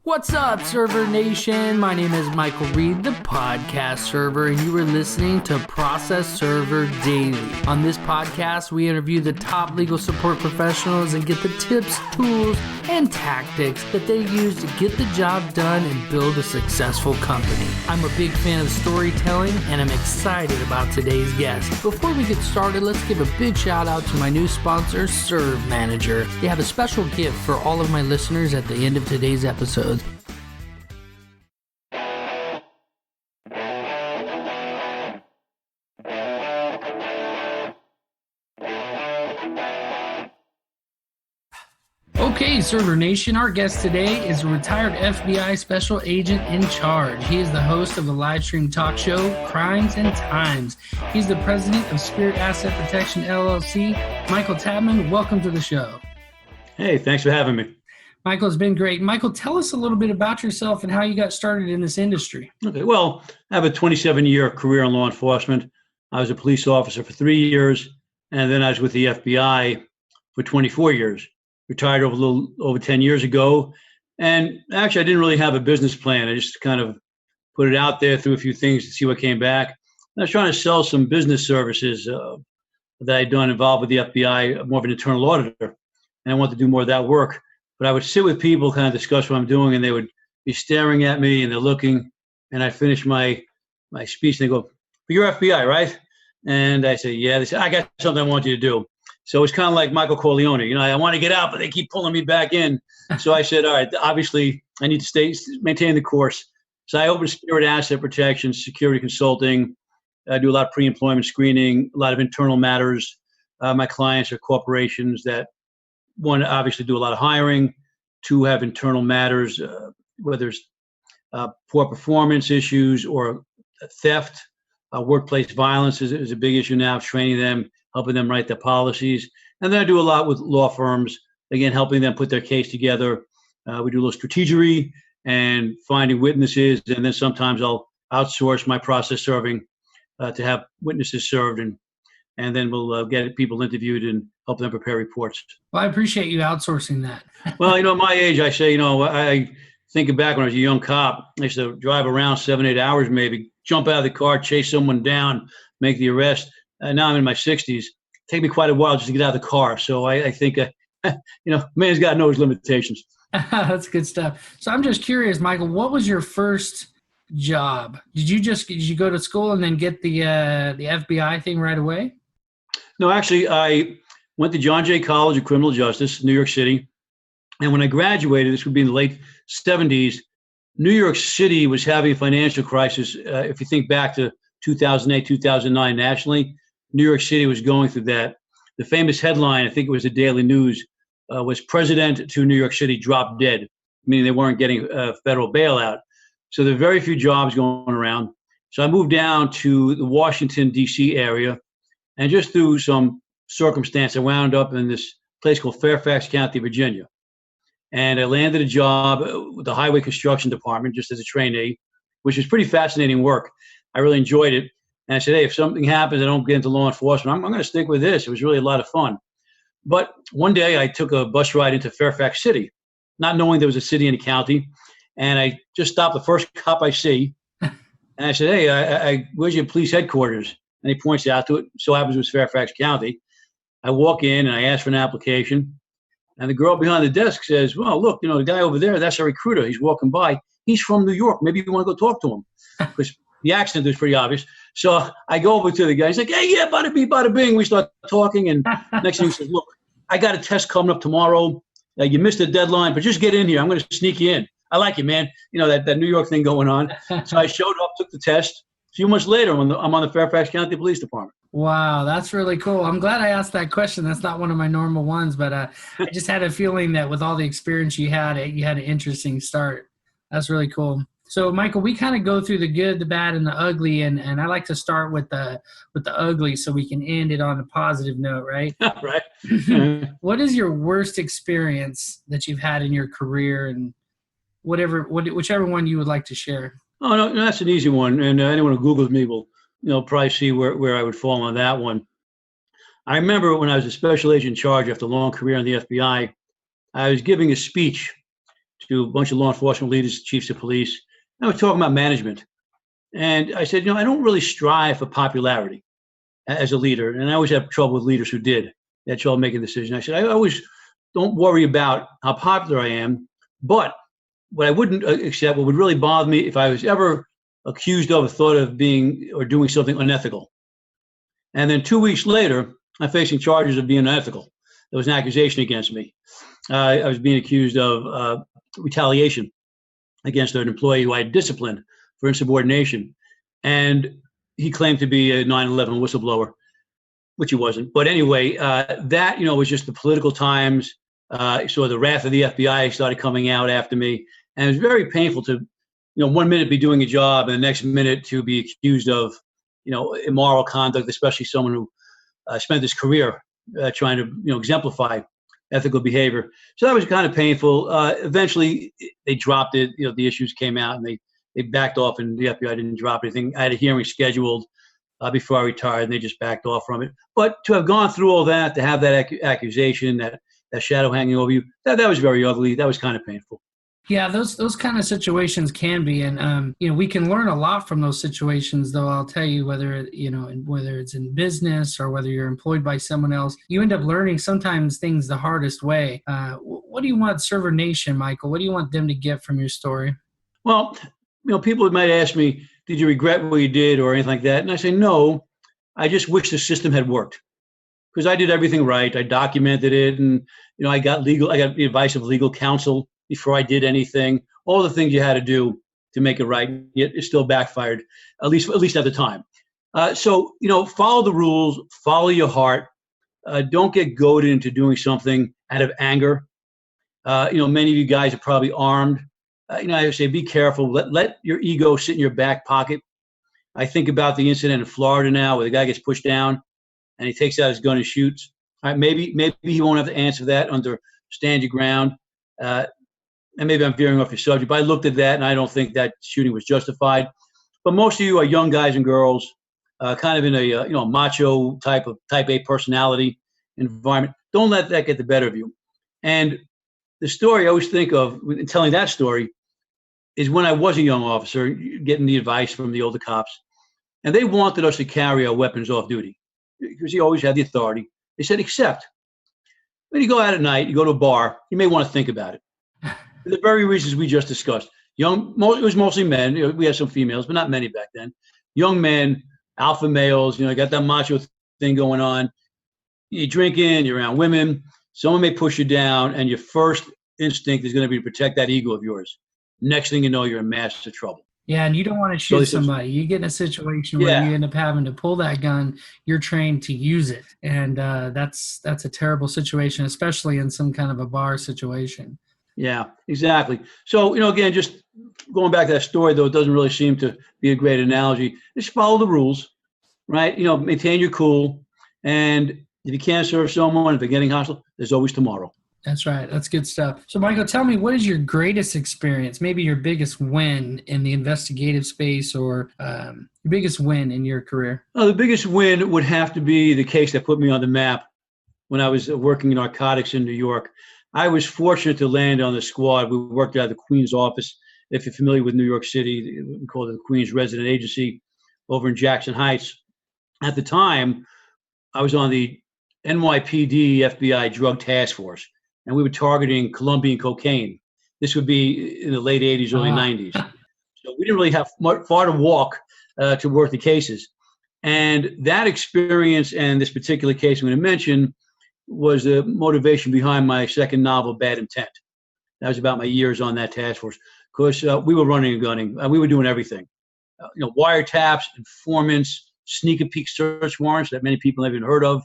What's up, Server Nation? My name is Michael Reed, the podcast server, and you are listening to Process Server Daily. On this podcast, we interview the top legal support professionals and get the tips, tools, and tactics that they use to get the job done and build a successful company. I'm a big fan of storytelling, and I'm excited about today's guest. Before we get started, let's give a big shout out to my new sponsor, Serve Manager. They have a special gift for all of my listeners at the end of today's episode. Okay, Server Nation, our guest today is a retired FBI special agent in charge. He is the host of the live stream talk show, Crimes and Times. He's the president of Spirit Asset Protection, LLC. Michael Tabman, welcome to the show. Hey, thanks for having me. Michael, it's been great. Michael, tell us a little bit about yourself and how you got started in this industry. Okay, well, I have a 27-year career in law enforcement. I was a police officer for 3 years, and then I was with the FBI for 24 years. Retired a little over 10 years ago. And actually, I didn't really have a business plan. I just kind of put it out there, threw a few things to see what came back. And I was trying to sell some business services that I'd done involved with the FBI, more of an internal auditor. And I wanted to do more of that work. But I would sit with people, kind of discuss what I'm doing, and they would be staring at me, and they're looking. And I finish my speech, and they go, "But you're FBI, right?" And I say, "Yeah." They say, "I got something I want you to do." So it's kind of like Michael Corleone. I want to get out, but they keep pulling me back in. So I said, all right, obviously I need to maintain the course. So I opened Spirit Asset Protection, security consulting. I do a lot of pre-employment screening, a lot of internal matters. My clients are corporations that, one, obviously do a lot of hiring. Two, have internal matters, whether it's poor performance issues or theft. Workplace violence is a big issue now, training them, helping them write their policies. And then I do a lot with law firms, again, helping them put their case together. We do a little strategery and finding witnesses. And then sometimes I'll outsource my process serving to have witnesses served. And then we'll get people interviewed and help them prepare reports. Well, I appreciate you outsourcing that. Well, at my age, I say, I think back when I was a young cop, I used to drive around 7-8 hours maybe, jump out of the car, chase someone down, make the arrest. Now I'm in my 60s. Take me quite a while just to get out of the car. So I think, man's got to know his limitations. That's good stuff. So I'm just curious, Michael, what was your first job? Did you go to school and then get the FBI thing right away? No, actually, I went to John Jay College of Criminal Justice, New York City. And when I graduated, this would be in the late 70s, New York City was having a financial crisis. If you think back to 2008, 2009 nationally, New York City was going through that. The famous headline, I think it was the Daily News, was "President to New York City dropped dead," meaning they weren't getting a federal bailout. So there are very few jobs going around. So I moved down to the Washington, D.C. area, and just through some circumstance, I wound up in this place called Fairfax County, Virginia. And I landed a job with the Highway Construction Department just as a trainee, which was pretty fascinating work. I really enjoyed it. And I said, hey, if something happens, I don't get into law enforcement, I'm going to stick with this. It was really a lot of fun. But one day I took a bus ride into Fairfax City, not knowing there was a city in the county. And I just stopped the first cop I see. And I said, hey, where's your police headquarters? And he points out to it. So happens it was Fairfax County. I walk in and I ask for an application. And the girl behind the desk says, well, look, the guy over there, that's our recruiter. He's walking by. He's from New York. Maybe you want to go talk to him. Because the accent is pretty obvious. So I go over to the guy. He's like, hey, yeah, bada bing, bada bing. We start talking. And next thing he says, look, I got a test coming up tomorrow. You missed the deadline, but just get in here. I'm going to sneak you in. I like you, man. That New York thing going on. So I showed up, took the test. A few months later, I'm on the Fairfax County Police Department. Wow, that's really cool. I'm glad I asked that question. That's not one of my normal ones, but I just had a feeling that with all the experience you had an interesting start. That's really cool. So, Michael, we kind of go through the good, the bad, and the ugly, and I like to start with the ugly so we can end it on a positive note, right? Right. What is your worst experience that you've had in your career, and whichever one you would like to share? Oh, no, that's an easy one, and anyone who Googles me will probably see where I would fall on that one. I remember when I was a special agent in charge after a long career in the FBI, I was giving a speech to a bunch of law enforcement leaders, chiefs of police. And I was talking about management. And I said, I don't really strive for popularity as a leader. And I always have trouble with leaders who did. They had trouble making decisions. I said, I always don't worry about how popular I am. But what I wouldn't accept, what would really bother me if I was ever accused of or thought of being or doing something unethical. And then 2 weeks later, I'm facing charges of being unethical. There was an accusation against me. I was being accused of retaliation against an employee who I had disciplined for insubordination. And he claimed to be a 9/11 whistleblower, which he wasn't. But anyway, that, was just the political times. So the wrath of the FBI started coming out after me. And it was very painful to, 1 minute be doing a job and the next minute to be accused of, immoral conduct, especially someone who spent his career trying to, exemplify ethical behavior. So that was kind of painful. Eventually, they dropped it. The issues came out and they backed off, and the FBI didn't drop anything. I had a hearing scheduled before I retired, and they just backed off from it. But to have gone through all that, to have that accusation, that shadow hanging over you, that was very ugly. That was kind of painful. Yeah, those kind of situations can be, and we can learn a lot from those situations. Though I'll tell you, whether it's in business or whether you're employed by someone else, you end up learning sometimes things the hardest way. What do you want Server Nation, Michael? What do you want them to get from your story? Well, people might ask me, "Did you regret what you did or anything like that?" And I say, "No, I just wish the system had worked." Because I did everything right. I documented it, and I got the advice of legal counsel before I did anything. All the things you had to do to make it right, yet it still backfired, at least at the time. So follow the rules, follow your heart. Don't get goaded into doing something out of anger. Many of you guys are probably armed. I say be careful. Let your ego sit in your back pocket. I think about the incident in Florida now, where the guy gets pushed down and he takes out his gun and shoots. All right, maybe he won't have to answer that under stand your ground. And maybe I'm veering off your subject, but I looked at that and I don't think that shooting was justified. But most of you are young guys and girls, kind of in a macho type A personality environment. Don't let that get the better of you. And the story I always think of in telling that story is when I was a young officer, getting the advice from the older cops, and they wanted us to carry our weapons off duty because you always had the authority. They said, except when you go out at night, you go to a bar, you may want to think about it. For the very reasons we just discussed. It was mostly men. We had some females, but not many back then. Young men, alpha males, got that macho thing going on. You're drinking, you're around women. Someone may push you down, and your first instinct is going to be to protect that ego of yours. Next thing you know, you're in massive trouble. Yeah, and you don't want to shoot somebody. You get in a situation where you end up having to pull that gun. You're trained to use it, and that's a terrible situation, especially in some kind of a bar situation. Yeah, exactly. So, again, just going back to that story, though, it doesn't really seem to be a great analogy. Just follow the rules, right? Maintain your cool. And if you can't serve someone, if they're getting hostile, there's always tomorrow. That's right. That's good stuff. So, Michael, tell me, what is your greatest experience, maybe your biggest win in the investigative space, or your biggest win in your career? The biggest win would have to be the case that put me on the map when I was working in narcotics in New York. I was fortunate to land on the squad. We worked out of the Queen's office. If you're familiar with New York City, we call it the Queen's Resident Agency over in Jackson Heights. At the time, I was on the NYPD FBI Drug Task Force, and we were targeting Colombian cocaine. This would be in the late 80s, early 90s. So we didn't really have far to walk to work the cases. And that experience and this particular case I'm going to mention was the motivation behind my second novel, Bad Intent. That was about my years on that task force. Because we were running and gunning. We were doing everything. Wiretaps, informants, sneak and peek search warrants that many people haven't heard of.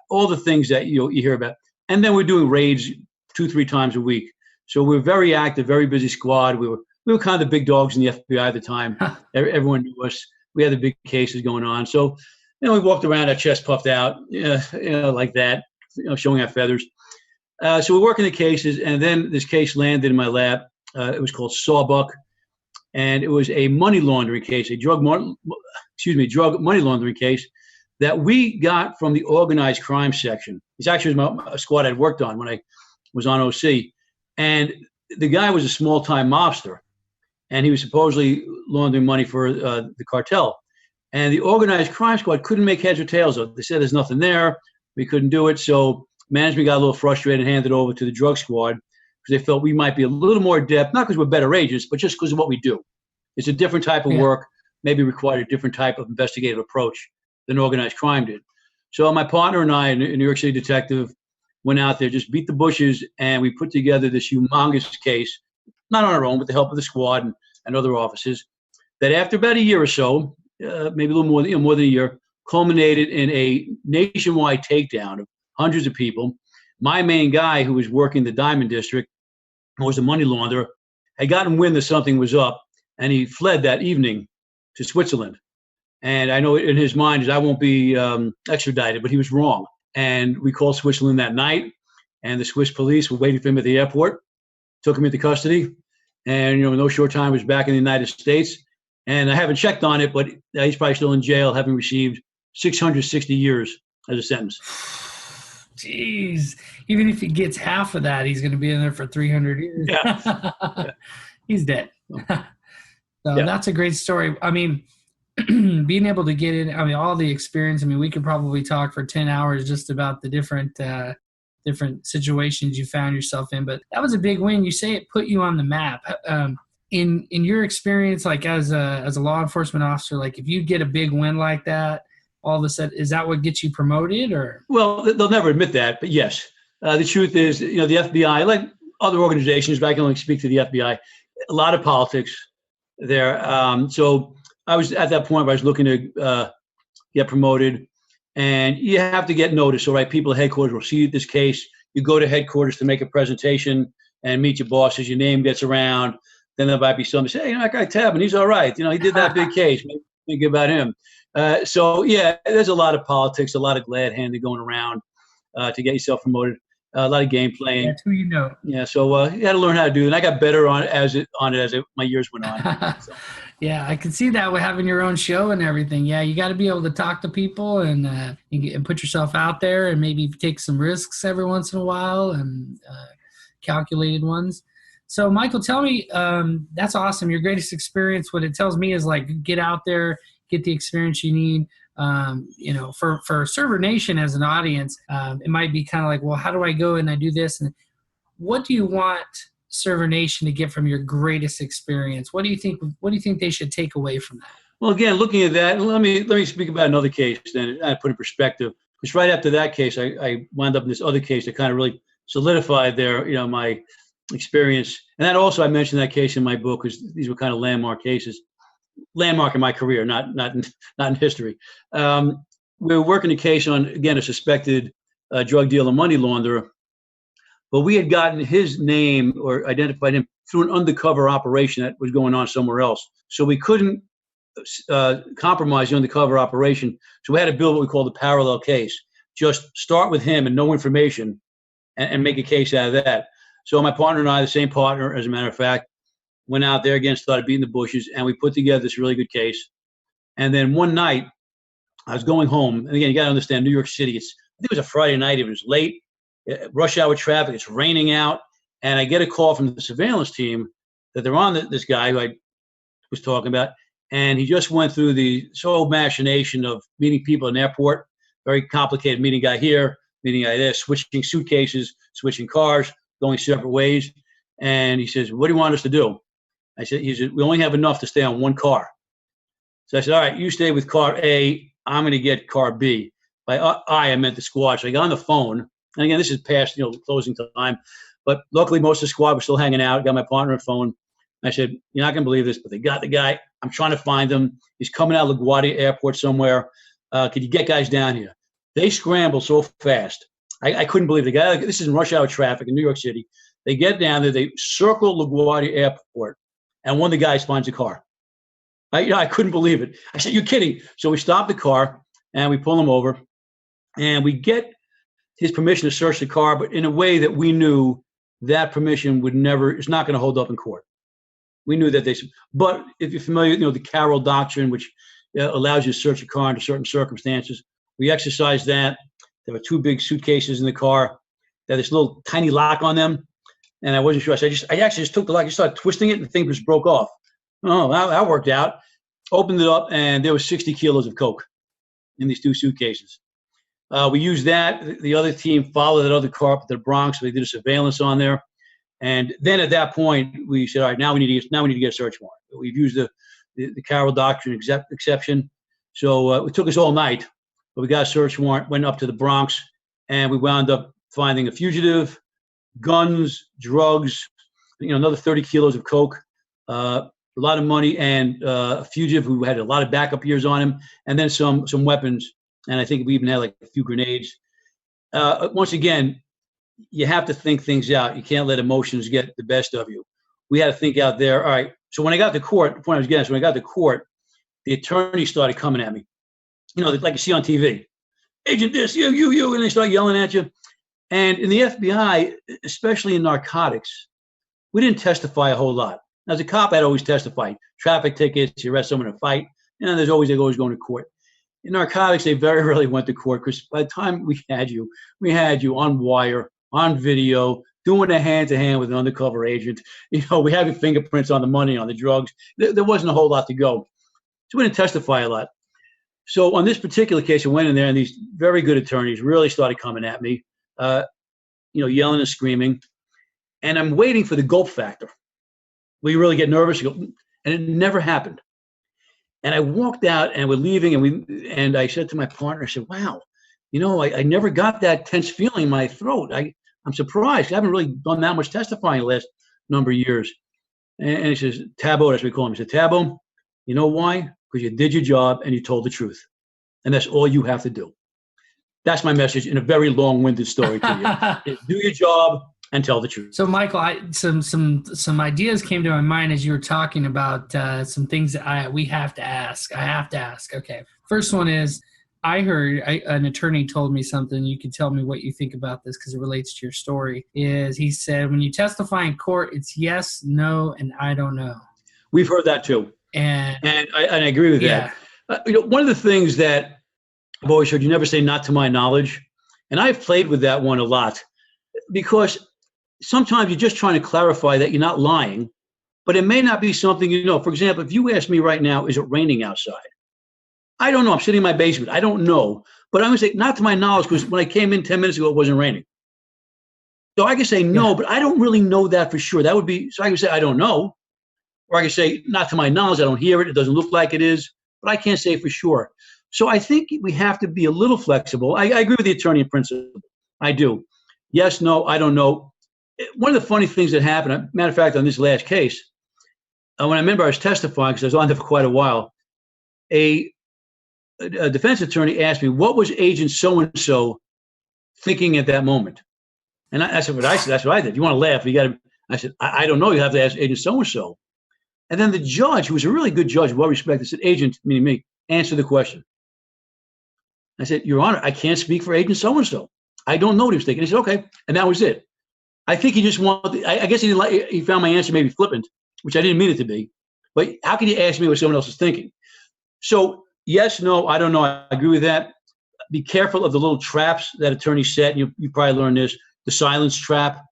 All the things that you hear about. And then we're doing raids 2-3 times a week. So we're very active, very busy squad. We were kind of the big dogs in the FBI at the time. Everyone knew us. We had the big cases going on. So, we walked around, our chest puffed out, like that. Showing our feathers. So we're working the cases, and then this case landed in my lap. It was called Sawbuck, and it was a money laundering case, a drug money laundering case that we got from the organized crime section. It's actually a squad I'd worked on when I was on OC, and the guy was a small-time mobster, and he was supposedly laundering money for the cartel. And the organized crime squad couldn't make heads or tails of it. They said there's nothing there. We couldn't do it. So management got a little frustrated and handed it over to the drug squad because they felt we might be a little more adept, not because we're better agents, but just because of what we do. It's a different type of work, maybe required a different type of investigative approach than organized crime did. So my partner and I, a New York City detective, went out there, just beat the bushes, and we put together this humongous case, not on our own, with the help of the squad and other officers, that after about a year or so, maybe a little more, more than a year, culminated in a nationwide takedown of hundreds of people. My main guy, who was working the Diamond District, who was a money launderer, had gotten wind that something was up, and he fled that evening to Switzerland. And I know in his mind, I won't be extradited, but he was wrong. And we called Switzerland that night, and the Swiss police were waiting for him at the airport, took him into custody, and in no short time, he was back in the United States. And I haven't checked on it, but he's probably still in jail, having received 660 years as a sentence. Jeez. Even if he gets half of that, he's going to be in there for 300 years. Yeah. He's dead. So that's a great story. I mean, being able to get in, all the experience, we could probably talk for 10 hours just about the different situations you found yourself in, but that was a big win. You say it put you on the map. In your experience, like as a law enforcement officer, like if you get a big win like that, all of a sudden, is that what gets you promoted, or? Well, they'll never admit that, but yes. The truth is, the FBI, like other organizations, but I can only speak to the FBI, a lot of politics there. So I was at that point where I was looking to get promoted, and you have to get noticed. All right, people at headquarters will see this case. You go to headquarters to make a presentation and meet your bosses. Your name gets around. Then there might be somebody say, hey, that guy Tabman, he's all right. He did that big case. Maybe think about him. So, there's a lot of politics, a lot of glad handing going around to get yourself promoted. A lot of game playing. That's who you know. Yeah, so you got to learn how to do it. And I got better on it as my years went on. So. Yeah, I can see that with having your own show and everything. Yeah, you got to be able to talk to people and put yourself out there and maybe take some risks every once in a while and calculated ones. So, Michael, tell me, that's awesome. Your greatest experience, what it tells me is like get out there, get the experience you need. For Server Nation as an audience, it might be kind of like, well, how do I go and I do this? And what do you want Server Nation to get from your greatest experience? What do you think they should take away from that? Well, again, looking at that, let me speak about another case then I put in perspective. Because right after that case, I wound up in this other case that kind of really solidified my experience. And that also, I mentioned that case in my book because these were kind of landmark cases. Landmark in my career, not in history. We were working a case on, again, a suspected drug dealer, money launderer, but we had gotten his name or identified him through an undercover operation that was going on somewhere else. So we couldn't compromise the undercover operation. So we had to build what we call the parallel case. Just start with him and no information and make a case out of that. So my partner and I, the same partner, as a matter of fact, went out there again, started beating the bushes, and we put together this really good case. And then one night, I was going home. And again, you got to understand, New York City, I think it was a Friday night. It was late, rush hour traffic. It's raining out. And I get a call from the surveillance team that they're on this guy who I was talking about. And he just went through the whole machination of meeting people in the airport. Very complicated, meeting guy here, meeting guy there, switching suitcases, switching cars, going separate ways. And he says, what do you want us to do? He said, we only have enough to stay on one car. So I said, all right, you stay with car A. I'm going to get car B. By I meant the squad. So I got on the phone. And again, this is past, closing time. But luckily, most of the squad was still hanging out. Got my partner on the phone. I said, you're not going to believe this, but they got the guy. I'm trying to find him. He's coming out of LaGuardia Airport somewhere. Could you get guys down here? They scrambled so fast. I couldn't believe the guy. This is in rush hour traffic in New York City. They get down there. They circle LaGuardia Airport. And one of the guys finds a car. I couldn't believe it. I said, you're kidding. So we stop the car and we pull him over and we get his permission to search the car, but in a way that we knew that permission it's not going to hold up in court. We knew that but if you're familiar, the Carroll Doctrine, which allows you to search a car under certain circumstances, we exercised that. There were two big suitcases in the car. They had this little tiny lock on them. and I wasn't sure. So I actually just took the lock, I started twisting it, and the thing just broke off. Oh, that worked out. Opened it up, and there was 60 kilos of coke in these 2 suitcases. We used that. The other team followed that other car up to the Bronx. They did a surveillance on there, and then at that point, we said, "All right, now we need to get a search warrant." We've used the Carroll Doctrine exception, so it took us all night, but we got a search warrant. Went up to the Bronx, and we wound up finding a fugitive, guns, drugs, another 30 kilos of coke, a lot of money, and a fugitive who had a lot of backup years on him, and then some weapons. And I think we even had like a few grenades. Once again, you have to think things out. You can't let emotions get the best of you. We had to think out there. All right. So when I got to court, the point I was getting is when I got to court, the attorney started coming at me. Like you see on TV. Agent this, you, and they start yelling at you. And in the FBI, especially in narcotics, we didn't testify a whole lot. As a cop, I'd always testify. Traffic tickets, you arrest someone in a fight, they're always going to court. In narcotics, they very rarely went to court because by the time we had you on wire, on video, doing a hand-to-hand with an undercover agent. We had your fingerprints on the money, on the drugs. There wasn't a whole lot to go. So we didn't testify a lot. So on this particular case, I went in there, and these very good attorneys really started coming at me, yelling and screaming. And I'm waiting for the gulp factor, where you really get nervous. And it never happened. And I walked out, and we're leaving, and I said to my partner, I said, wow, I never got that tense feeling in my throat. I'm surprised. I haven't really done that much testifying the last number of years. And he says, Tabo, that's what we call him. He said, Tabo, you know why? Because you did your job and you told the truth. And that's all you have to do. That's my message in a very long-winded story to you. Do your job and tell the truth. So, Michael, some ideas came to my mind as you were talking about some things that we have to ask. I have to ask. Okay. First one is, I heard an attorney told me something. You can tell me what you think about this because it relates to your story. Is he said when you testify in court, it's yes, no, and I don't know. We've heard that too, and I agree with that. One of the things that I've always heard, you never say not to my knowledge, and I've played with that one a lot because sometimes you're just trying to clarify that you're not lying, but it may not be something you know. For example, if you ask me right now, is it raining outside? I don't know. I'm sitting in my basement. I don't know. But I'm going to say, not to my knowledge, because when I came in 10 minutes ago, it wasn't raining. So I can say no, but I don't really know that for sure. That would be, so I can say, I don't know. Or I can say, not to my knowledge, I don't hear it. It doesn't look like it is. But I can't say for sure. So I think we have to be a little flexible. I agree with the attorney in principle. I do. Yes, no, I don't know. One of the funny things that happened, matter of fact, on this last case, when I remember I was testifying, because I was on there for quite a while, a defense attorney asked me, what was agent so-and-so thinking at that moment? And I said, that's what I did. You want to laugh, but I said, I don't know. You have to ask agent so-and-so. And then the judge, who was a really good judge, well respected, said, agent, meaning me, answer the question. I said, Your Honor, I can't speak for agent so-and-so. I don't know what he was thinking. He said, okay. And that was it. I think he just wanted, I guess he found my answer maybe flippant, which I didn't mean it to be. But how can you ask me what someone else is thinking? So, yes, no, I don't know. I agree with that. Be careful of the little traps that attorneys set. You probably learned this. The silence trap,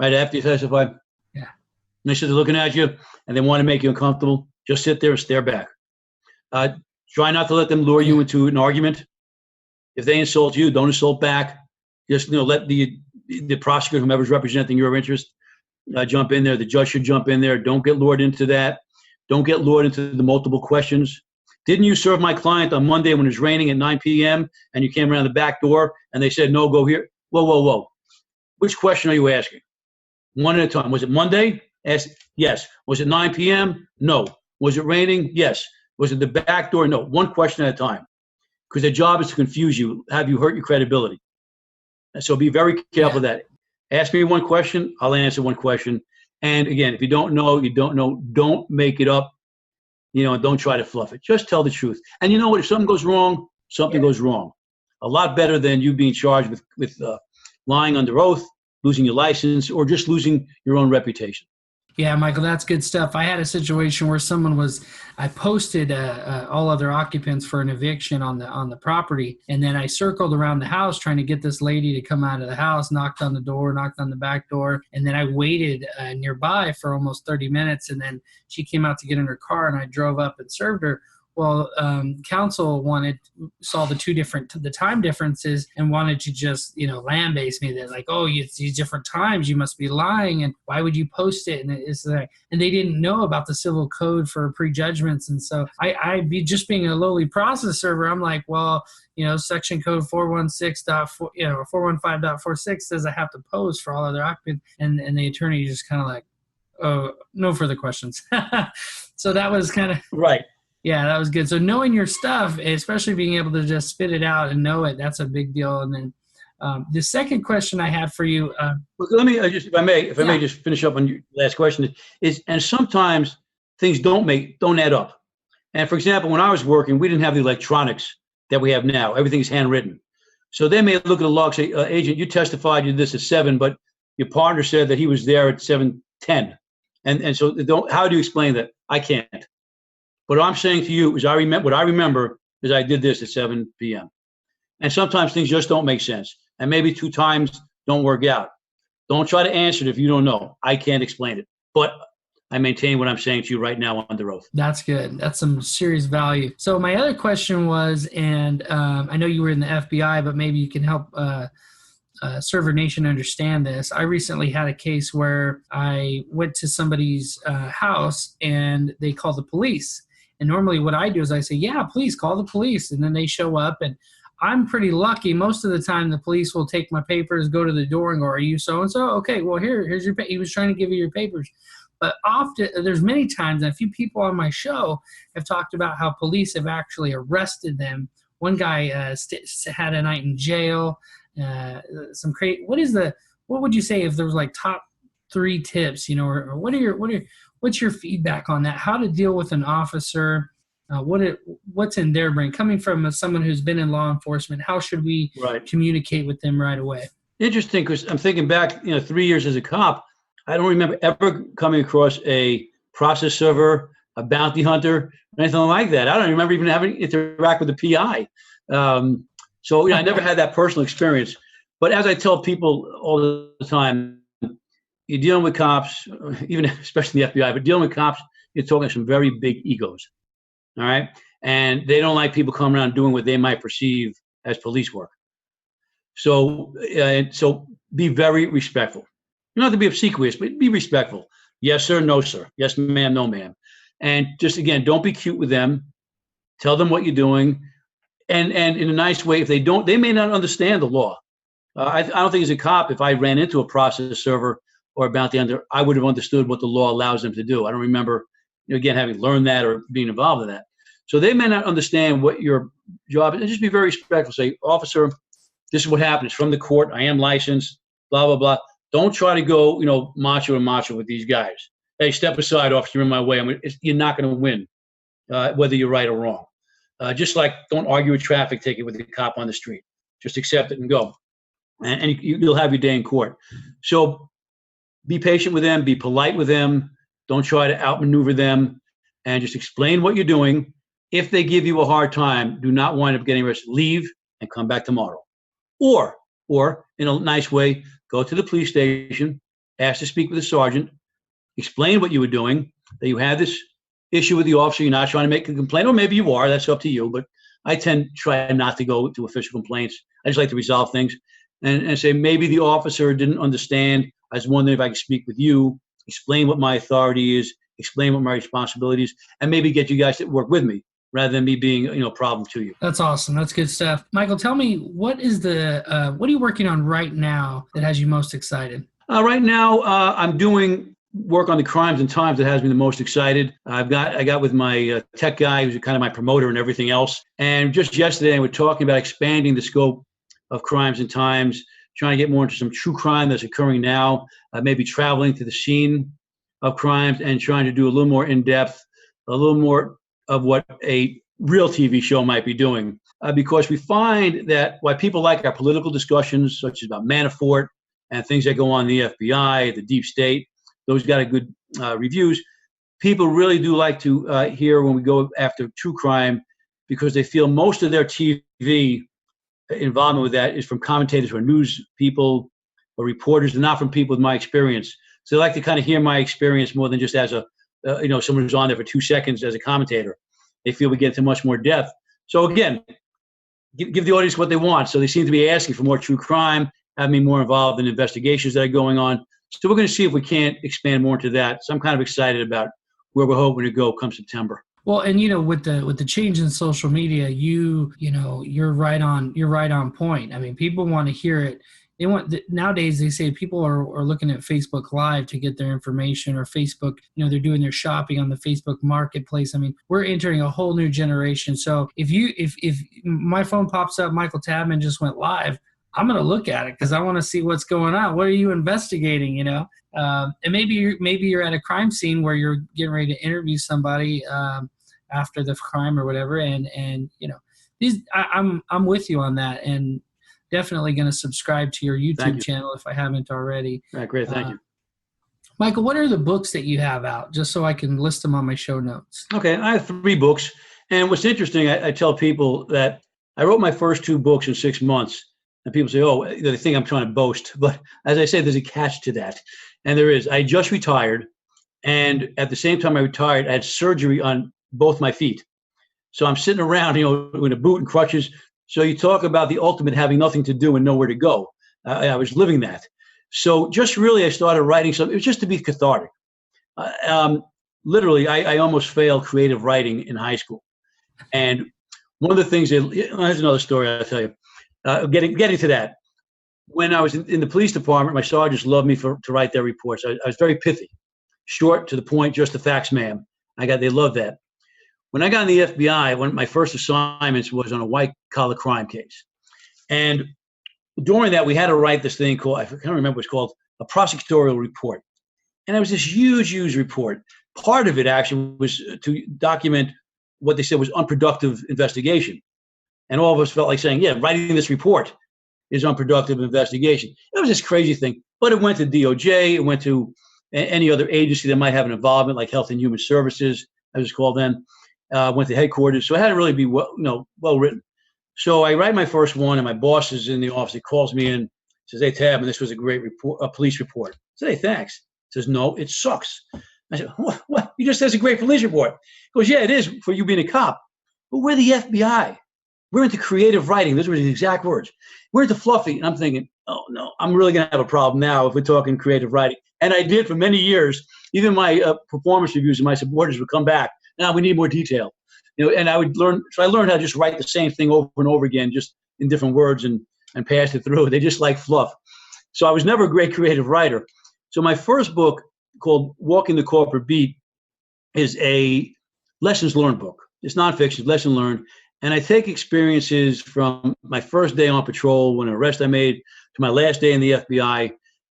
right after you testify. Yeah. And they said they're looking at you and they want to make you uncomfortable. Just sit there and stare back. Try not to let them lure you into an argument. If they insult you, don't insult back. Just let the prosecutor, whomever's representing your interest, jump in there. The judge should jump in there. Don't get lured into that. Don't get lured into the multiple questions. Didn't you serve my client on Monday when it was raining at 9 p.m. and you came around the back door and they said, no, go here? Whoa. Which question are you asking? One at a time. Was it Monday? Yes. Was it 9 p.m.? No. Was it raining? Yes. Was it the back door? No. One question at a time. Because their job is to confuse you, have you hurt your credibility. And so be very careful of that. Ask me one question, I'll answer one question. And again, if you don't know, you don't know. Don't make it up. Don't try to fluff it. Just tell the truth. And you know what? If something goes wrong, something goes wrong. A lot better than you being charged with lying under oath, losing your license, or just losing your own reputation. Yeah, Michael, that's good stuff. I had a situation where I posted all other occupants for an eviction on the property, and then I circled around the house trying to get this lady to come out of the house, knocked on the door, knocked on the back door, and then I waited nearby for almost 30 minutes, and then she came out to get in her car, and I drove up and served her. Well, counsel saw the time differences and wanted to just, lambaste me that like, oh, it's these different times, you must be lying. And why would you post it? And they didn't know about the civil code for prejudgments. And so just being a lowly process server, I'm like, well, section code 415.46 says I have to post for all other occupants. And the attorney just kind of like, oh, no further questions. So that was kind of right. Yeah, that was good. So knowing your stuff, especially being able to just spit it out and know it, that's a big deal. And then the second question I had for you. Well, let me just, if I may just finish up on your last question and sometimes things don't add up. And for example, when I was working, we didn't have the electronics that we have now. Everything's handwritten. So they may look at the log, say, agent, you testified you did this at 7, but your partner said that he was there at 7:10. And so how do you explain that? I can't. What I'm saying to you is what I remember is I did this at 7 p.m. And sometimes things just don't make sense. And maybe 2 times don't work out. Don't try to answer it if you don't know. I can't explain it. But I maintain what I'm saying to you right now under oath. That's good. That's some serious value. So my other question was, and I know you were in the FBI, but maybe you can help Server Nation understand this. I recently had a case where I went to somebody's house and they called the police. And normally what I do is I say, yeah, please call the police. And then they show up, and I'm pretty lucky. Most of the time the police will take my papers, go to the door and go, are you so-and-so? Okay, well, here's your he was trying to give you your papers. But often, there's many times, and a few people on my show have talked about how police have actually arrested them. One guy had a night in jail. What would you say if there was like top 3 tips, or what's your feedback on that? How to deal with an officer? What's in their brain? Coming from someone who's been in law enforcement, how should we communicate with them right away? Interesting, because I'm thinking back, 3 years as a cop, I don't remember ever coming across a process server, a bounty hunter, anything like that. I don't remember even having to interact with the PI. So I never had that personal experience. But as I tell people all the time, you're dealing with cops, even especially the FBI, but dealing with cops, you're talking some very big egos. All right. And they don't like people coming around doing what they might perceive as police work. So be very respectful. You don't have to be obsequious, but be respectful. Yes, sir. No, sir. Yes, ma'am. No, ma'am. And just, again, don't be cute with them. Tell them what you're doing. And in a nice way, if they don't, they may not understand the law. I don't think as a cop, if I ran into a process server or a bounty hunter, I would have understood what the law allows them to do. I don't remember, again, having learned that or being involved in that. So they may not understand what your job is. And just be very respectful. Say, officer, this is what happened. It's from the court. I am licensed, blah, blah, blah. Don't try to go, macho with these guys. Hey, step aside, officer, you're in my way. You're not going to win, whether you're right or wrong. Just like don't argue a traffic ticket with the cop on the street. Just accept it and go. And you'll have your day in court. So be patient with them. Be polite with them. Don't try to outmaneuver them. And just explain what you're doing. If they give you a hard time, do not wind up getting arrested. Leave and come back tomorrow. Or in a nice way, go to the police station, ask to speak with a sergeant, explain what you were doing, that you had this issue with the officer, you're not trying to make a complaint, or maybe you are, that's up to you, but I tend to try not to go to official complaints. I just like to resolve things and say maybe the officer didn't understand. I was wondering if I could speak with you, explain what my authority is, explain what my responsibilities, and maybe get you guys to work with me rather than me being a problem to you. That's awesome. That's good stuff. Michael, tell me, what are you working on right now that has you most excited? Right now, I'm doing work on the crimes and times that has me the most excited. I got with my tech guy, who's kind of my promoter and everything else. And just yesterday, we were talking about expanding the scope of crimes and times, trying to get more into some true crime that's occurring now, maybe traveling to the scene of crimes and trying to do a little more in-depth, a little more of what a real TV show might be doing. Because we find that while people like our political discussions, such as about Manafort and things that go on in the FBI, the deep state, those got a good reviews, people really do like to hear when we go after true crime because they feel most of their TV involvement with that is from commentators or news people or reporters and not from people with my experience. So they like to kind of hear my experience more than just as a, someone who's on there for 2 seconds as a commentator. They feel we get into much more depth. So again, give the audience what they want. So they seem to be asking for more true crime, have me more involved in investigations that are going on. So we're going to see if we can't expand more into that. So I'm kind of excited about where we're hoping to go come September. Well, and with the change in social media, you're right on point. I mean, people want to hear it. Nowadays they say people are looking at Facebook Live to get their information, or Facebook, they're doing their shopping on the Facebook Marketplace. I mean, we're entering a whole new generation. So if my phone pops up, Michael Tabman just went live, I'm going to look at it because I want to see what's going on. What are you investigating? And maybe you're at a crime scene where you're getting ready to interview somebody after the crime or whatever. And I'm with you on that, and definitely going to subscribe to your YouTube channel if I haven't already. All right, great. Thank you. Michael, what are the books that you have out, just so I can list them on my show notes? Okay, I have 3 books. And what's interesting, I tell people that I wrote my first 2 books in 6 months. And people say, oh, they think I'm trying to boast. But as I say, there's a catch to that. And there is. I just retired. And at the same time I retired, I had surgery on both my feet. So I'm sitting around, with a boot and crutches. So you talk about the ultimate having nothing to do and nowhere to go. I was living that. So just really, I started writing something. It was just to be cathartic. Literally, I almost failed creative writing in high school. And one of the things, here's another story I'll tell you. Getting to that. When I was in the police department, my sergeants loved me to write their reports. I was very pithy, short, to the point, just the facts, ma'am. They loved that. When I got in the FBI, one of my first assignments was on a white-collar crime case. And during that, we had to write this thing called, I can't remember what it's called, a prosecutorial report. And it was this huge report. Part of it actually was to document what they said was unproductive investigation. And all of us felt like saying, yeah, writing this report is unproductive investigation. It was this crazy thing. But it went to DOJ. It went to any other agency that might have an involvement, like Health and Human Services, as it's called then. Went to headquarters. So it had to really be well written. So I write my first one, and my boss is in the office. He calls me in, says, hey, Tab, this was a great report, a police report. I said, hey, thanks. He says, no, it sucks. I said, what? You just said it's a great police report. He goes, yeah, it is for you being a cop. But we're the FBI. We're into creative writing. Those were the exact words. We're into fluffy. And I'm thinking, oh, no, I'm really going to have a problem now if we're talking creative writing. And I did for many years. Even my performance reviews and my supporters would come back. Now we need more detail. And I would learn. So I learned how to just write the same thing over and over again, just in different words, and pass it through. They just like fluff. So I was never a great creative writer. So my first book, called Walking the Corporate Beat, is a lessons learned book. It's nonfiction, lesson learned. And I take experiences from my first day on patrol, when an arrest I made, to my last day in the FBI,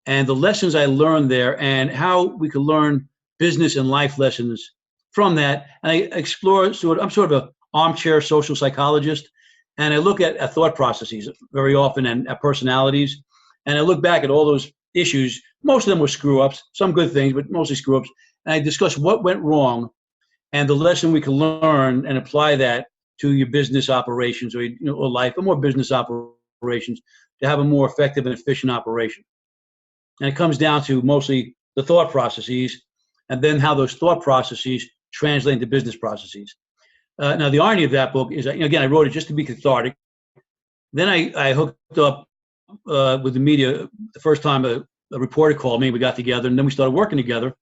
and the lessons I learned there, and how we could learn business and life lessons from that. And I explore I'm sort of an armchair social psychologist, and I look at thought processes very often and at personalities. And I look back at all those issues. Most of them were screw ups, some good things, but mostly screw ups. And I discuss what went wrong and the lesson we can learn and apply that to your business operations or life, or more business operations, to have a more effective and efficient operation. And it comes down to mostly the thought processes, and then how those thought processes translate into business processes. Now, the irony of that book is, again, I wrote it just to be cathartic. Then I hooked up with the media the first time a reporter called me. We got together, and then we started working together.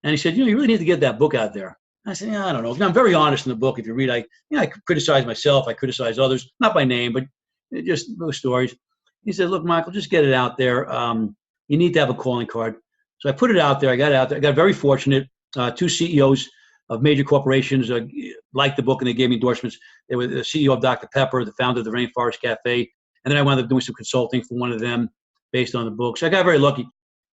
And he said, you really need to get that book out there. I said, yeah, I don't know. I'm very honest in the book. If you read, I criticize myself. I criticize others, not by name, but just those stories. He said, look, Michael, just get it out there. You need to have a calling card. So I put it out there. I got it out there. I got very fortunate. 2 CEOs of major corporations liked the book, and they gave me endorsements. They were the CEO of Dr. Pepper, the founder of the Rainforest Cafe. And then I wound up doing some consulting for one of them based on the book. So I got very lucky.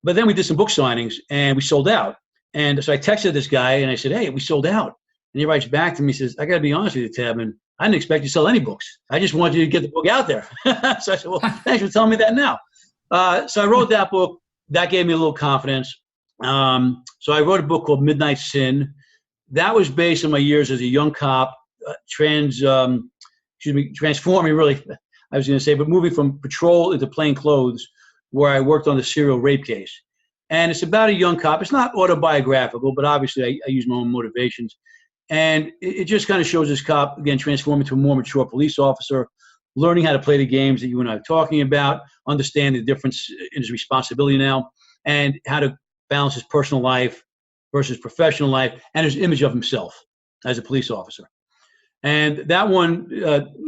But then we did some book signings, and we sold out. And so I texted this guy, and I said, hey, we sold out. And he writes back to me, says, I got to be honest with you, Tabman, I didn't expect you to sell any books. I just wanted you to get the book out there. So I said, well, thanks for telling me that now. So I wrote that book. That gave me a little confidence. So I wrote a book called Midnight Sin. That was based on my years as a young cop, transforming really, I was going to say, but moving from patrol into plain clothes, where I worked on the serial rape case. And it's about a young cop. It's not autobiographical, but obviously I use my own motivations. And it just kind of shows this cop, again, transforming to a more mature police officer, learning how to play the games that you and I are talking about, understand the difference in his responsibility now, and how to balance his personal life versus professional life and his image of himself as a police officer. And that one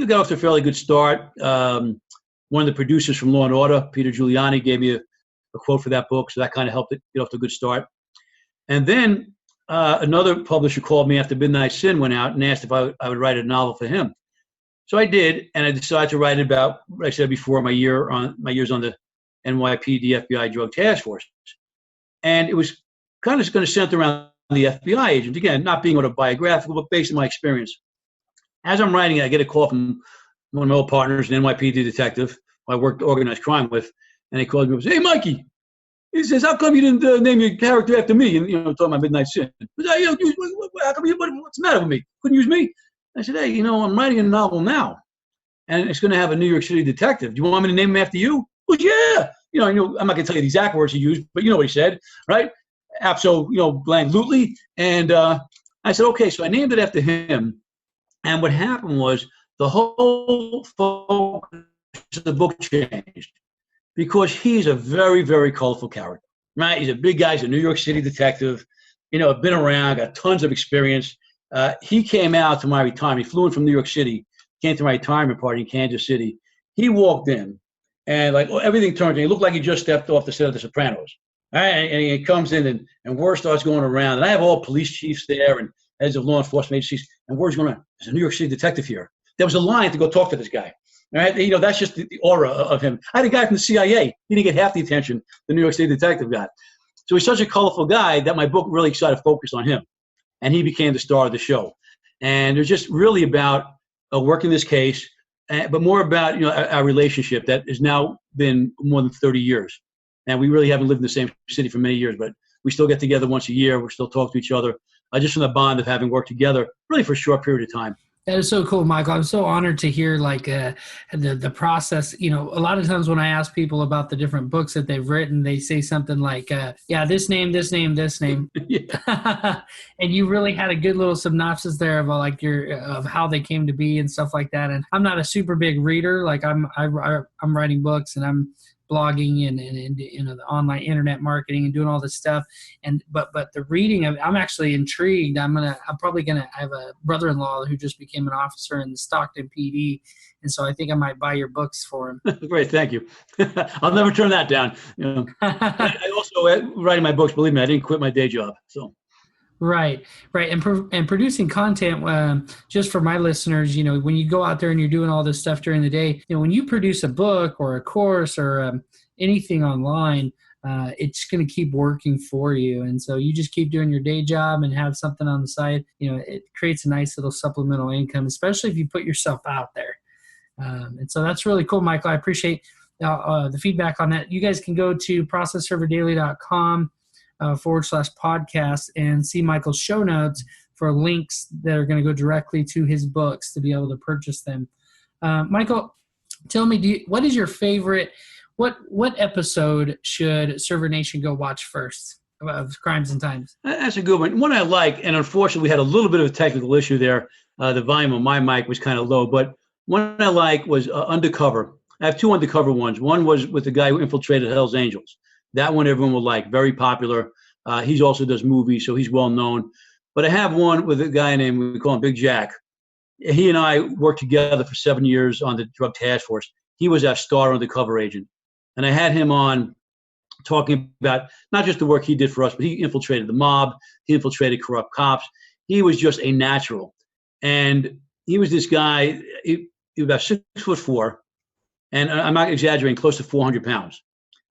got off to a fairly good start. One of the producers from Law & Order, Peter Giuliani, gave me a quote for that book, so that kind of helped it get off to a good start. And then another publisher called me after Midnight Sin went out and asked if I would write a novel for him. So I did, and I decided to write about what I said before, my years on the NYPD FBI Drug Task Force. And it was kind of going to center around the FBI agent, again, not being autobiographical, but based on my experience. As I'm writing it, I get a call from one of my old partners, an NYPD detective who I worked organized crime with, and he called me and said, "Hey, Mikey," he says, "how come you didn't name your character after me?" And talking about Midnight Sin. How come what's the matter with me? Couldn't use me? I said, "Hey, I'm writing a novel now, and it's going to have a New York City detective. Do you want me to name him after you?" Well, yeah. I'm not going to tell you the exact words he used, but you know what he said, right? Absolutely. And I said, okay. So I named it after him. And what happened was the whole focus of the book changed because he's a very, very colorful character, right? He's a big guy. He's a New York City detective, been around, got tons of experience. He came out to my retirement. He flew in from New York City, came to my retirement party in Kansas City. He walked in and everything turned. He looked like he just stepped off the set of The Sopranos. All right, and he comes in and word starts going around. And I have all police chiefs there and heads of law enforcement agencies, and word's going on. There's a New York City detective here. There was a line to go talk to this guy. All right, that's just the aura of him. I had a guy from the CIA. He didn't get half the attention the New York City detective got. So he's such a colorful guy that my book really started to focus on him, and he became the star of the show. And it was just really about working this case, but more about our relationship that has now been more than 30 years. And we really haven't lived in the same city for many years, but we still get together once a year. We still talk to each other, just from the bond of having worked together really for a short period of time. That is so cool, Michael. I'm so honored to hear the process. A lot of times when I ask people about the different books that they've written, they say something like, this name. Yeah. And you really had a good little synopsis there of of how they came to be and stuff like that. And I'm not a super big reader. I'm writing books and I'm blogging and the online internet marketing and doing all this stuff. But the reading of, I'm actually intrigued. I'm probably gonna have a brother-in-law who just became an officer in the Stockton PD, and so I think I might buy your books for him. Great, thank you. I'll never turn that down. I also writing my books. Believe me, I didn't quit my day job. So. Right. And producing content, just for my listeners, when you go out there and you're doing all this stuff during the day, when you produce a book or a course or anything online, it's going to keep working for you. And so you just keep doing your day job and have something on the side. It creates a nice little supplemental income, especially if you put yourself out there. And so that's really cool, Michael. I appreciate the feedback on that. You guys can go to processserverdaily.com. /podcast and see Michael's show notes for links that are going to go directly to his books to be able to purchase them. Michael, tell me, what is your favorite, what episode should Server Nation go watch first of Crimes and Times? That's a good one. One I like, and unfortunately we had a little bit of a technical issue there. The volume of my mic was kind of low, but one I like was Undercover. I have two Undercover ones. One was with the guy who infiltrated Hell's Angels. That one everyone will like, very popular. He also does movies, so he's well known. But I have one with a guy named, we call him Big Jack. He and I worked together for 7 years on the Drug Task Force. He was our star undercover agent. And I had him on talking about not just the work he did for us, but he infiltrated the mob. He infiltrated corrupt cops. He was just a natural. And he was this guy, he was about 6'4", and I'm not exaggerating, close to 400 pounds.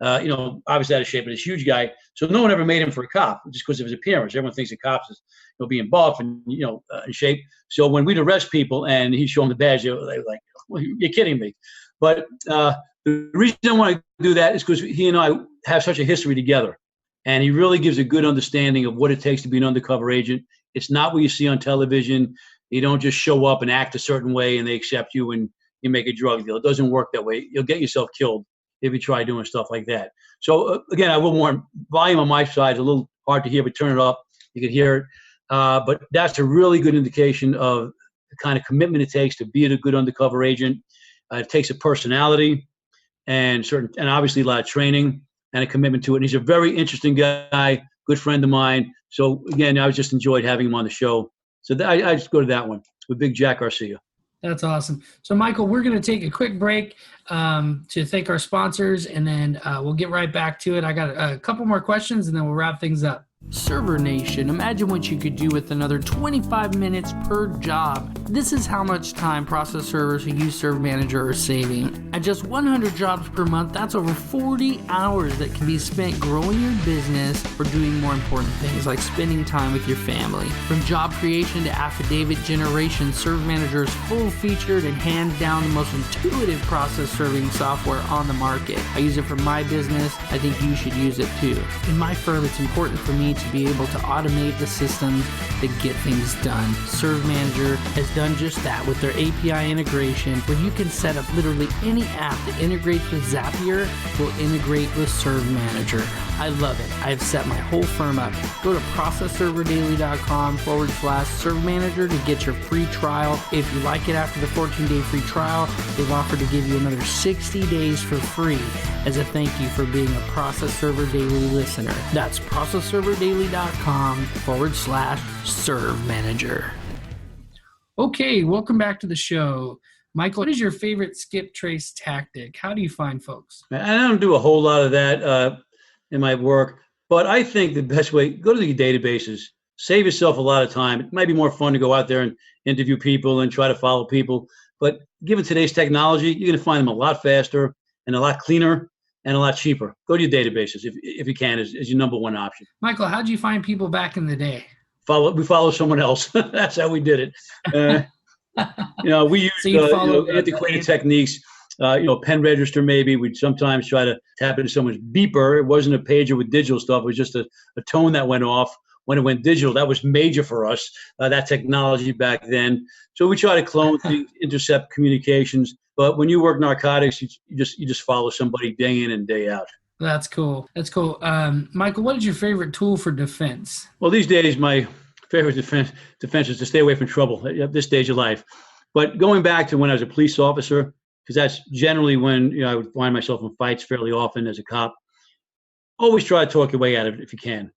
Obviously out of shape, but he's a huge guy. So no one ever made him for a cop just because of his appearance. Everyone thinks a cop is being buff and in shape. So when we'd arrest people and he'd show them the badge, they were like, well, "You're kidding me." But the reason I want to do that is because he and I have such a history together. And he really gives a good understanding of what it takes to be an undercover agent. It's not what you see on television. You don't just show up and act a certain way and they accept you and you make a drug deal. It doesn't work that way. You'll get yourself killed if you try doing stuff like that. So again, I will warn, volume on my side is a little hard to hear, but turn it up. You can hear it. But that's a really good indication of the kind of commitment it takes to be a good undercover agent. It takes a personality and obviously a lot of training and a commitment to it. And he's a very interesting guy, good friend of mine. So again, I just enjoyed having him on the show. So I just go to that one with Big Jack Garcia. That's awesome. So, Michael, we're going to take a quick break to thank our sponsors, and then we'll get right back to it. I got a couple more questions, and then we'll wrap things up. Server Nation, imagine what you could do with another 25 minutes per job. This is how much time process servers who use Server Manager are saving. At just 100 jobs per month, that's over 40 hours that can be spent growing your business or doing more important things like spending time with your family. From job creation to affidavit generation, Server Manager is full-featured and hands down the most intuitive process serving software on the market. I use it for my business. I think you should use it too. In my firm, it's important for me to be able to automate the systems that get things done. Serve Manager has done just that with their API integration, where you can set up literally any app that integrates with Zapier will integrate with Serve Manager. I love it. I have set my whole firm up. Go to processserverdaily.com/Serve Manager to get your free trial. If you like it after the 14-day free trial, they've offered to give you another 60 days for free as a thank you for being a Process Server Daily listener. That's processserverdaily.com/Serve Manager. Okay, welcome back to the show. Michael, what is your favorite skip trace tactic? How do you find folks? I don't do a whole lot of that in my work, but I think the best way, go to the databases, save yourself a lot of time. It might be more fun to go out there and interview people and try to follow people, but given today's technology, you're going to find them a lot faster and a lot cleaner and a lot cheaper. Go to your databases if you can, as your number one option. Michael, how did you find people back in the day? We follow someone else. That's how we did it. We used antiquated techniques. Pen register maybe. We'd sometimes try to tap into someone's beeper. It wasn't a pager with digital stuff. It was just a tone that went off. When it went digital, that was major for us, that technology back then. So we try to clone things, intercept communications. But when you work narcotics, you just follow somebody day in and day out. That's cool. Michael, what is your favorite tool for defense? Well, these days, my favorite defense is to stay away from trouble at this stage of life. But going back to when I was a police officer, because that's generally when I would find myself in fights fairly often as a cop, always try to talk your way out of it if you can.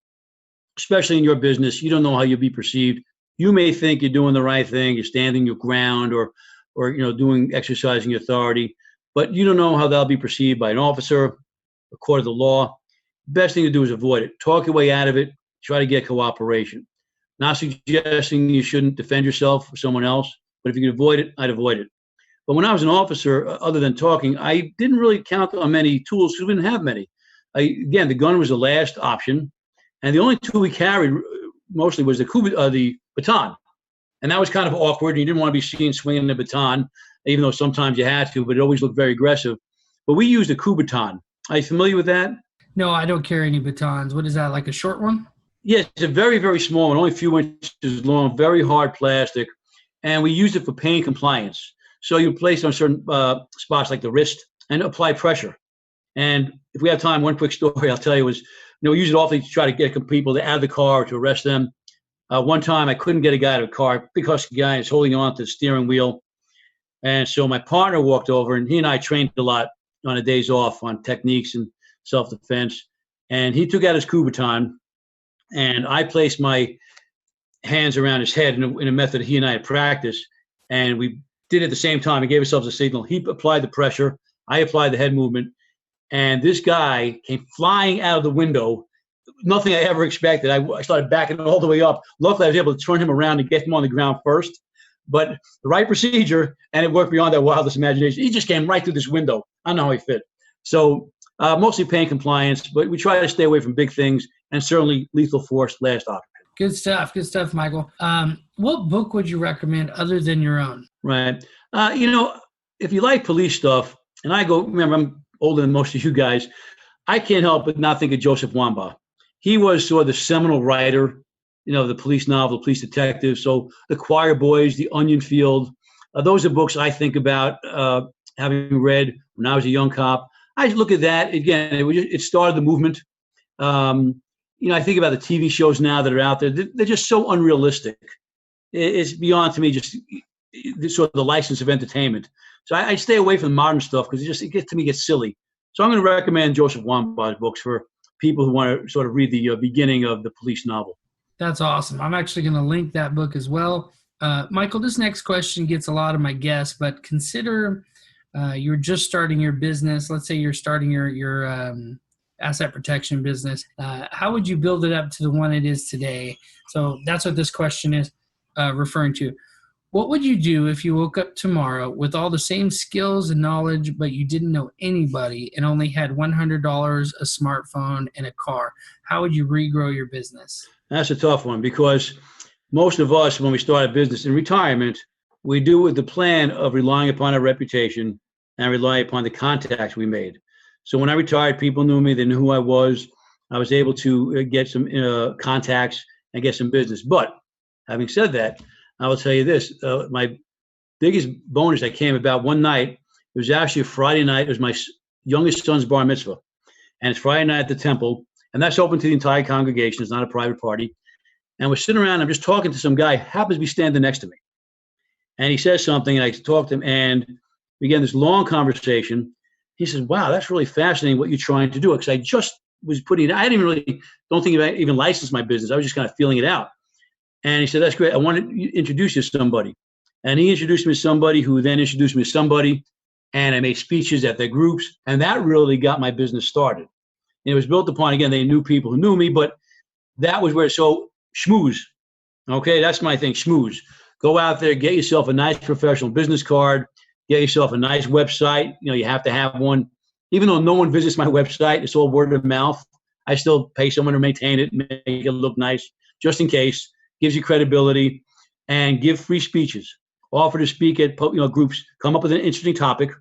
Especially in your business, you don't know how you'll be perceived. You may think you're doing the right thing, you're standing your ground, or exercising your authority, but you don't know how that'll be perceived by an officer, a court of the law. Best thing to do is avoid it. Talk your way out of it. Try to get cooperation. Not suggesting you shouldn't defend yourself or someone else, but if you can avoid it, I'd avoid it. But when I was an officer, other than talking, I didn't really count on many tools because we didn't have many. Again, the gun was the last option. And the only tool we carried mostly was the baton. And that was kind of awkward. You didn't want to be seen swinging the baton, even though sometimes you had to, but it always looked very aggressive. But we used a baton. Are you familiar with that? No, I don't carry any batons. What is that, like a short one? Yes, it's a very, very small one, only a few inches long, very hard plastic. And we used it for pain compliance. So you place it on certain spots like the wrist and apply pressure. And if we have time, one quick story I'll tell you was, we use it often to try to get people out of the car or to arrest them. One time I couldn't get a guy out of the car because the guy is holding on to the steering wheel. And so my partner walked over, and he and I trained a lot on the days off on techniques and self-defense. And he took out his baton, and I placed my hands around his head in a method he and I had practiced. And we did it at the same time. We gave ourselves a signal. He applied the pressure. I applied the head movement. And this guy came flying out of the window. Nothing I ever expected. I started backing all the way up. Luckily, I was able to turn him around and get him on the ground first. But the right procedure, and it worked beyond that wildest imagination. He just came right through this window. I don't know how he fit. So mostly pain compliance, but we try to stay away from big things, and certainly lethal force, last option. Good stuff, Michael. What book would you recommend other than your own? Right. If you like police stuff, and remember, I'm older than most of you guys, I can't help but not think of Joseph Wambaugh. he was sort of the seminal writer, the police novel, the police detective. So the Choir Boys, the Onion Field, those are books I think about having read when I was a young cop. I look at that again. It started the movement. I think about the TV shows now that are out there. They're just so unrealistic. It's beyond to me just sort of the license of entertainment. So I stay away from the modern stuff because it gets silly. So I'm going to recommend Joseph Wambaugh's books for people who want to sort of read the beginning of the police novel. That's awesome. I'm actually going to link that book as well. Michael, this next question gets a lot of my guests, but consider you're just starting your business. Let's say you're starting your asset protection business. How would you build it up to the one it is today? So that's what this question is referring to. What would you do if you woke up tomorrow with all the same skills and knowledge, but you didn't know anybody and only had $100, a smartphone, and a car? How would you regrow your business? That's a tough one because most of us, when we start a business in retirement, we do it with the plan of relying upon our reputation and rely upon the contacts we made. So when I retired, people knew me. They knew who I was. I was able to get some contacts and get some business. But having said that, I will tell you this, my biggest bonus that came about one night, it was actually a Friday night. It was my youngest son's bar mitzvah. And it's Friday night at the temple. And that's open to the entire congregation. It's not a private party. And we're sitting around. I'm just talking to some guy who happens to be standing next to me. And he says something, and I talk to him, and we get this long conversation. He says, wow, that's really fascinating what you're trying to do. Because I just was I don't think I even licensed my business. I was just kind of feeling it out. And he said, that's great. I want to introduce you to somebody. And he introduced me to somebody who then introduced me to somebody. And I made speeches at their groups. And that really got my business started. And it was built upon, again, they knew people who knew me, but that was where, so schmooze. Okay, that's my thing, schmooze. Go out there, get yourself a nice professional business card, get yourself a nice website. You have to have one. Even though no one visits my website, it's all word of mouth. I still pay someone to maintain it, make it look nice, just in case. Gives you credibility, and give free speeches. Offer to speak at groups. Come up with an interesting topic.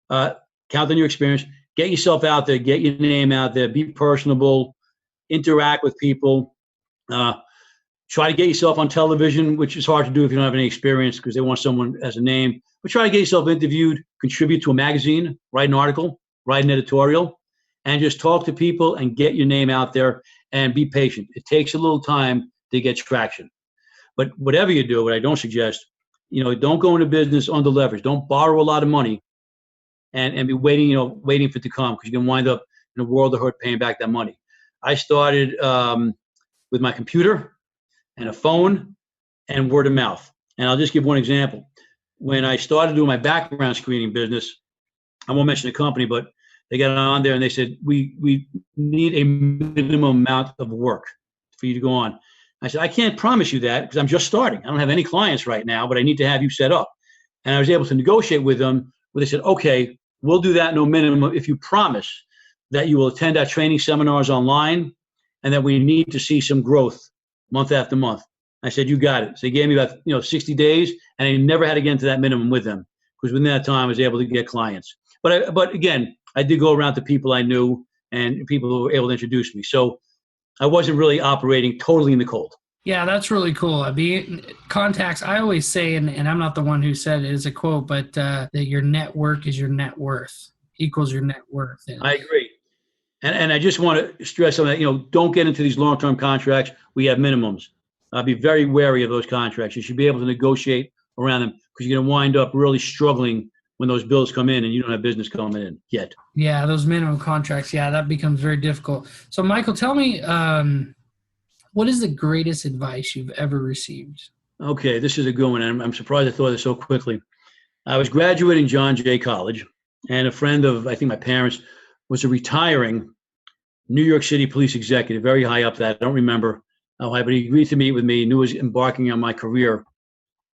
Count on your experience. Get yourself out there. Get your name out there. Be personable. Interact with people. Try to get yourself on television, which is hard to do if you don't have any experience because they want someone as a name. But try to get yourself interviewed. Contribute to a magazine. Write an article. Write an editorial. And just talk to people and get your name out there and be patient. It takes a little time to get traction. But whatever you do, what I don't suggest, don't go into business under leverage. Don't borrow a lot of money and be waiting for it to come because you can wind up in a world of hurt paying back that money. I started with my computer and a phone and word of mouth. And I'll just give one example. When I started doing my background screening business, I won't mention the company, but they got on there and they said, we need a minimum amount of work for you to go on. I said, I can't promise you that because I'm just starting. I don't have any clients right now, but I need to have you set up. And I was able to negotiate with them where they said, okay, we'll do that no minimum if you promise that you will attend our training seminars online and that we need to see some growth month after month. I said, you got it. So they gave me about 60 days and I never had to get into that minimum with them because within that time I was able to get clients. But again, I did go around to people I knew and people who were able to introduce me. So I wasn't really operating totally in the cold. Yeah, that's really cool. Contacts, I always say, and I'm not the one who said it as a quote, but that your network is your net worth, equals your net worth. I agree. And I just want to stress on that, don't get into these long-term contracts. We have minimums. Be very wary of those contracts. You should be able to negotiate around them because you're going to wind up really struggling when those bills come in and you don't have business coming in yet. Yeah, those minimum contracts. Yeah, that becomes very difficult. So, Michael, tell me, what is the greatest advice you've ever received? Okay, this is a good one. I'm surprised I thought of this so quickly. I was graduating John Jay College, and a friend of, I think, my parents was a retiring New York City police executive, very high up that. I don't remember how high, but he agreed to meet with me, knew I was embarking on my career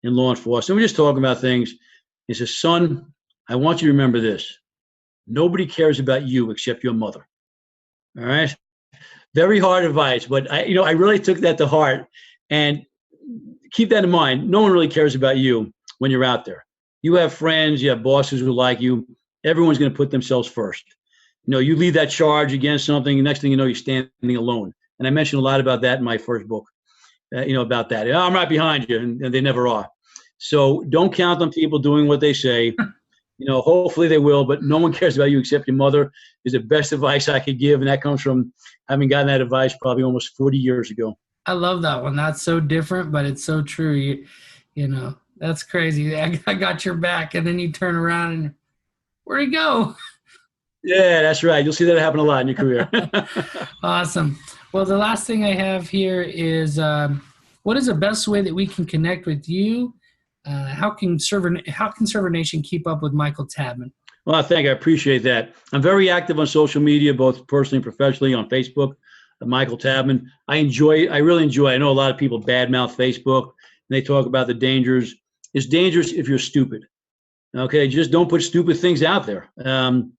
in law enforcement. We're just talking about things. He says, son, I want you to remember this. Nobody cares about you except your mother. All right? Very hard advice, but I really took that to heart. And keep that in mind. No one really cares about you when you're out there. You have friends, you have bosses who like you. Everyone's going to put themselves first. You lead that charge against something, the next thing you know, you're standing alone. And I mentioned a lot about that in my first book, about that. I'm right behind you, and they never are. So don't count on people doing what they say. Hopefully they will, but no one cares about you except your mother is the best advice I could give. And that comes from having gotten that advice probably almost 40 years ago. I love that one. That's so different, but it's so true. That's crazy. I got your back, and then you turn around and where'd he go? Yeah, that's right. You'll see that happen a lot in your career. Awesome. Well, the last thing I have here is what is the best way that we can connect with you? How can Server Nation keep up with Michael Tabman? Well, I appreciate that. I'm very active on social media, both personally and professionally, on Facebook, Michael Tabman. I really enjoy. I know a lot of people badmouth Facebook, and they talk about the dangers. It's dangerous if you're stupid. Okay, just don't put stupid things out there. I'm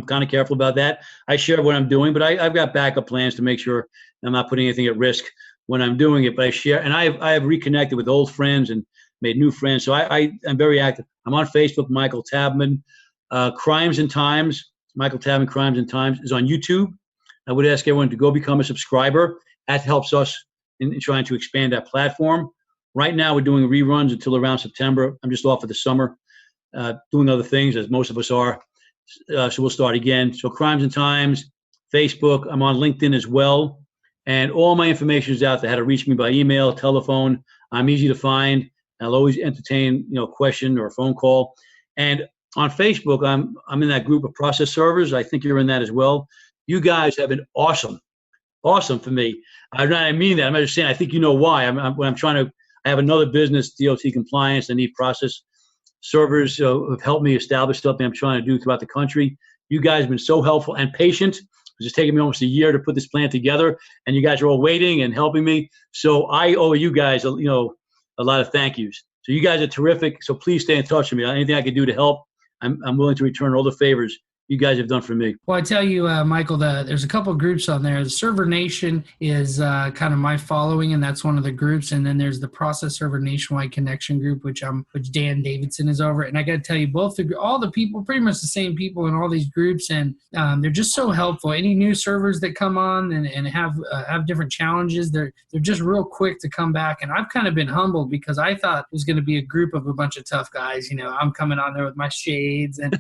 kind of careful about that. I share what I'm doing, but I've got backup plans to make sure I'm not putting anything at risk when I'm doing it. But I share, and I have reconnected with old friends and made new friends. So I'm very active. I'm on Facebook, Michael Tabman. Crimes and Times, Michael Tabman Crimes and Times is on YouTube. I would ask everyone to go become a subscriber. That helps us in trying to expand that platform. Right now, we're doing reruns until around September. I'm just off for the summer, doing other things, as most of us are. So we'll start again. So Crimes and Times, Facebook. I'm on LinkedIn as well. And all my information is out there. How to reach me by email, telephone. I'm easy to find. I'll always entertain, a question or a phone call. And on Facebook, I'm in that group of process servers. I think you're in that as well. You guys have been awesome for me. I mean that. I'm not just saying. I think you know why. I have another business, DOT compliance. I need process servers who have helped me establish something I'm trying to do throughout the country. You guys have been so helpful and patient. It's just taken me almost a year to put this plan together, and you guys are all waiting and helping me. So I owe you guys, a lot of thank yous. So you guys are terrific. So please stay in touch with me. Anything I can do to help, I'm willing to return all the favors you guys have done for me. Well, I tell you, Michael, there's a couple of groups on there. The Server Nation is kind of my following, and that's one of the groups. And then there's the Process Server Nationwide Connection group, which Dan Davidson is over. And I got to tell you, all the people, pretty much the same people in all these groups, and they're just so helpful. Any new servers that come on and have different challenges, they're just real quick to come back. And I've kind of been humbled because I thought it was going to be a group of a bunch of tough guys. I'm coming on there with my shades and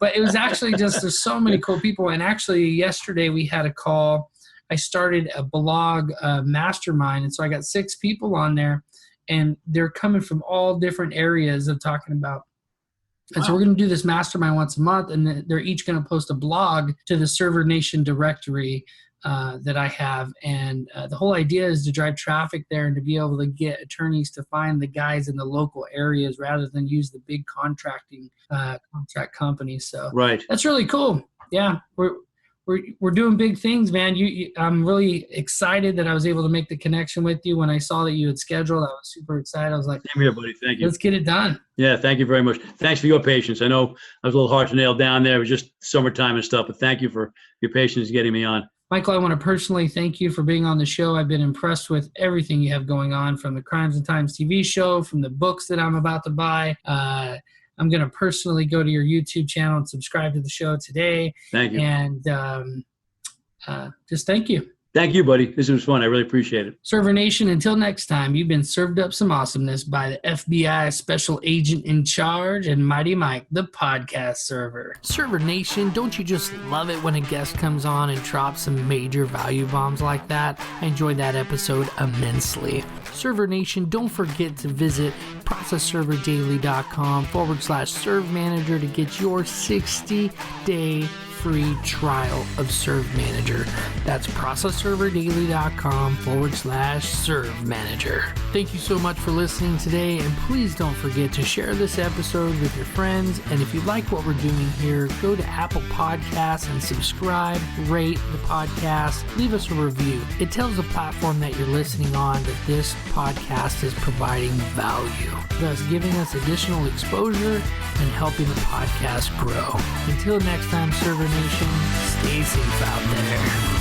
but it was actually just, there's so many cool people. And actually yesterday we had a call. I started a blog mastermind. And so I got 6 people on there, and they're coming from all different areas of talking about. And so we're going to do this mastermind once a month, and they're each going to post a blog to the Server Nation directory that I have. And the whole idea is to drive traffic there and to be able to get attorneys to find the guys in the local areas rather than use the big contract companies. So right. That's really cool. Yeah. We're doing big things, man. I'm really excited that I was able to make the connection with you. When I saw that you had scheduled, I was super excited. I was like, same here, buddy. Thank you. Let's get it done. Yeah, thank you very much. Thanks for your patience. I know I was a little hard to nail down there. It was just summertime and stuff, but thank you for your patience getting me on. Michael, I want to personally thank you for being on the show. I've been impressed with everything you have going on, from the Crimes and Times TV show, from the books that I'm about to buy. I'm going to personally go to your YouTube channel and subscribe to the show today. Thank you. And just thank you. Thank you, buddy. This was fun. I really appreciate it. Server Nation, until next time, you've been served up some awesomeness by the FBI Special Agent in Charge and Mighty Mike, the podcast server. Server Nation, don't you just love it when a guest comes on and drops some major value bombs like that? I enjoyed that episode immensely. Server Nation, don't forget to visit processserverdaily.com/serve manager to get your 60-day free trial of Serve Manager. That's processserverdaily.com/serve manager. Thank you so much for listening today, and please don't forget to share this episode with your friends. And if you like what we're doing here, go to Apple Podcasts and subscribe, rate the podcast, leave us a review. It tells the platform that you're listening on that this podcast is providing value, thus giving us additional exposure and helping the podcast grow. Until next time, Server Nation, stay safe out there.